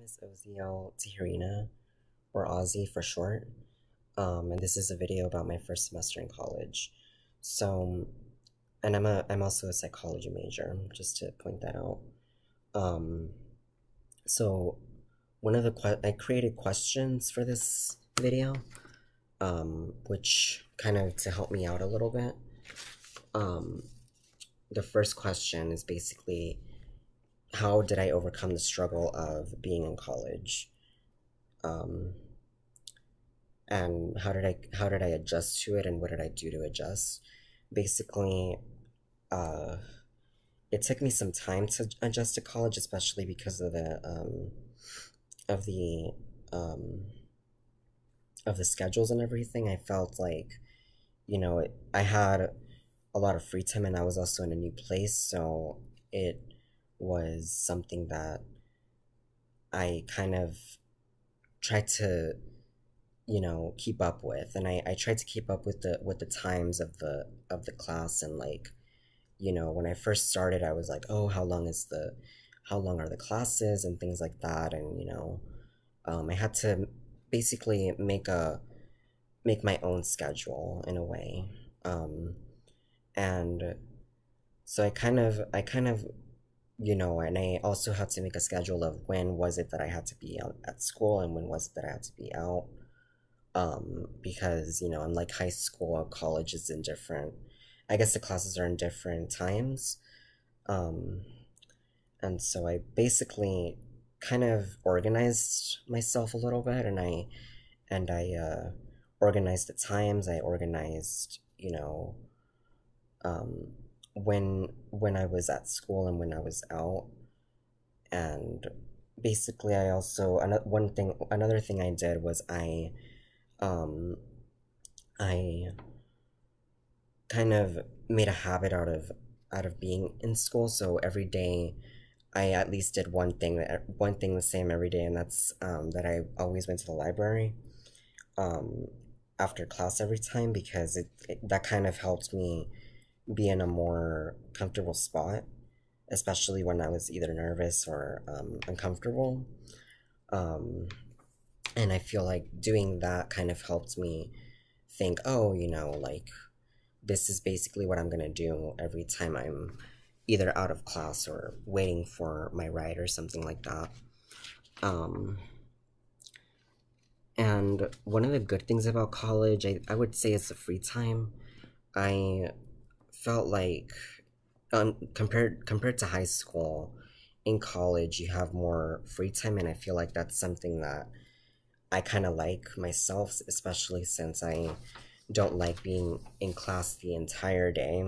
is Oziel Tijerina, or Ozzy for short, and this is a video about my first semester in college. So, and I'm also a psychology major, just to point that out. Um, so one of the I created questions for this video, which kind of to help me out a little bit. The first question is basically, how did I overcome the struggle of being in college? And how did I adjust to it, and what did I do to adjust? Basically, it took me some time to adjust to college, especially because of of the um, the schedules and everything. I felt like, I had a lot of free time, and I was also in a new place, so it was something that I kind of tried to, keep up with. And I tried to keep up with the times of the class. And like, when I first started, I was like, oh, how long are the classes and things like that. And I had to basically make my own schedule in a way. And so I kind of and I also had to make a schedule of when was it that I had to be out at school and when was it that I had to be out. Because, unlike high school, college is in different, I guess the classes are in different times. Um, and so I basically kind of organized myself a little bit, and I organized the times. I organized, um, when I was at school and when I was out. And basically, I also another thing I did was um, I kind of made a habit out of being in school. So every day, I at least did one thing the same every day, and that's that I always went to the library um, after class every time, because that kind of helped me be in a more comfortable spot, especially when I was either nervous or uncomfortable. Um, and I feel like doing that kind of helped me think, oh, like, this is basically what I'm gonna do every time I'm either out of class or waiting for my ride or something like that. Um, and one of the good things about college, I would say, is the free time. I felt like, compared to high school, in college you have more free time, and I feel like that's something that I kind of like myself, especially since I don't like being in class the entire day,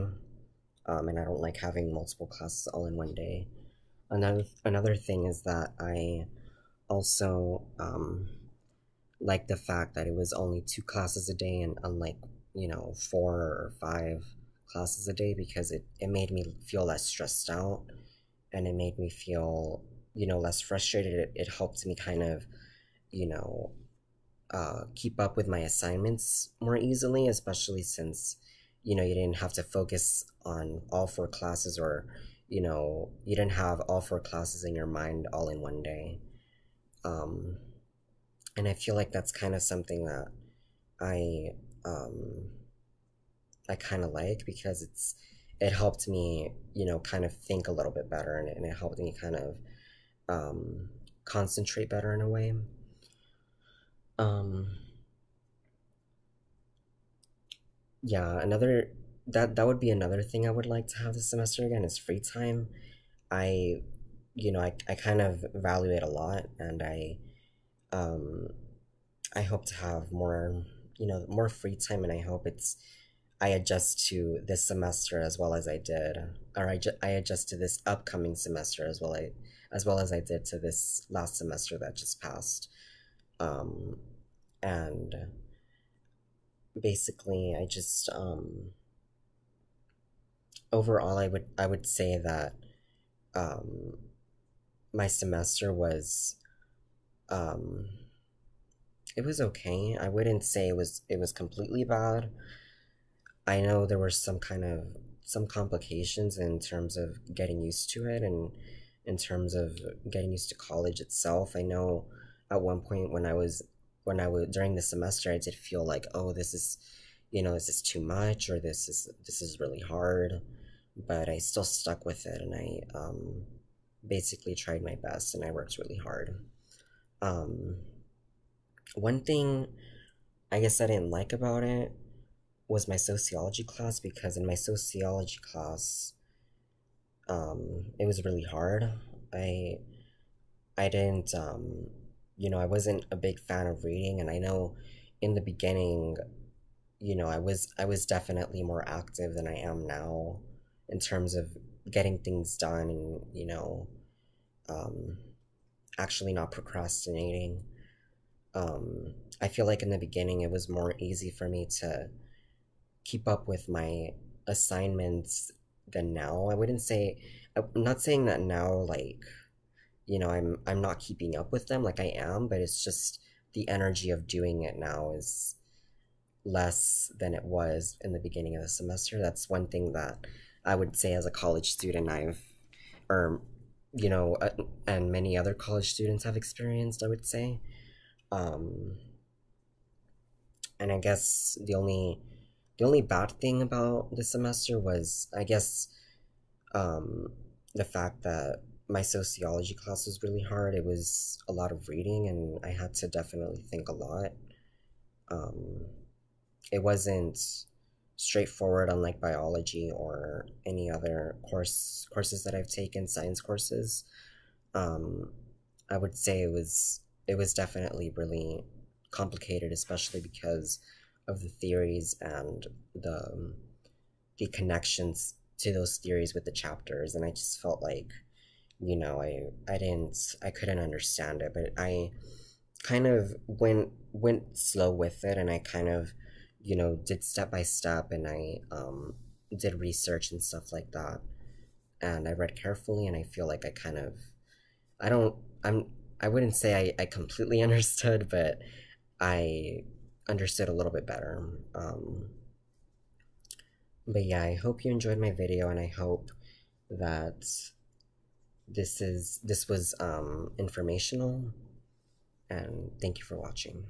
and I don't like having multiple classes all in one day. Another thing is that I also like the fact that it was only 2 classes a day, and unlike 4 or 5 classes a day, because it made me feel less stressed out, and it made me feel less frustrated. It helped me kind of you know keep up with my assignments more easily, especially since you didn't have to focus on all 4 classes, or you didn't have all 4 classes in your mind all in one day. um and I feel like that's kind of something that I um I kind of like, because it helped me kind of think a little bit better, and it helped me kind of concentrate better in a way. um yeah, that would be another thing I would like to have this semester again, is free time. I I kind of value it a lot, and um I hope to have more free time, and I hope I adjust to this semester as well as I did, or I adjust to this upcoming semester as well as I did to this last semester that just passed. And basically, I just overall, I would say that um, my semester was um, it was okay. I wouldn't say it was completely bad. I know there were some complications in terms of getting used to it, in terms of getting used to college itself. I know at one point when I was during the semester, I did feel like, oh, this is, this is too much, or this is really hard, but I still stuck with it, and I basically tried my best, and I worked really hard. Um, One thing I guess I didn't like about it was my sociology class, because in my sociology class, it was really hard. I I didn't I wasn't a big fan of reading, and I know in the beginning, I was definitely more active than I am now in terms of getting things done, and um, actually not procrastinating. I feel like in the beginning it was more easy for me to keep up with my assignments than now. I'm not saying that now, like, I'm not keeping up with them, like I am, but it's just the energy of doing it now is less than it was in the beginning of the semester. That's one thing that I would say as a college student or and many other college students have experienced, I would say. Um, and I guess the only bad thing about this semester was, I guess, um, the fact that my sociology class was really hard. It was a lot of reading, and I had to definitely think a lot. Um, it wasn't straightforward, unlike biology or any other courses that I've taken, science courses. Um, I would say it was definitely really complicated, especially because of the theories and the connections to those theories with the chapters, and I just felt like, I couldn't understand it, but I kind of went slow with it, and I kind of, did step by step, and I did research and stuff like that, and I read carefully, and I feel like I kind of, I don't I'm I wouldn't say I completely understood, but I understood a little bit better. But yeah, I hope you enjoyed my video, and I hope that this was informational, and thank you for watching.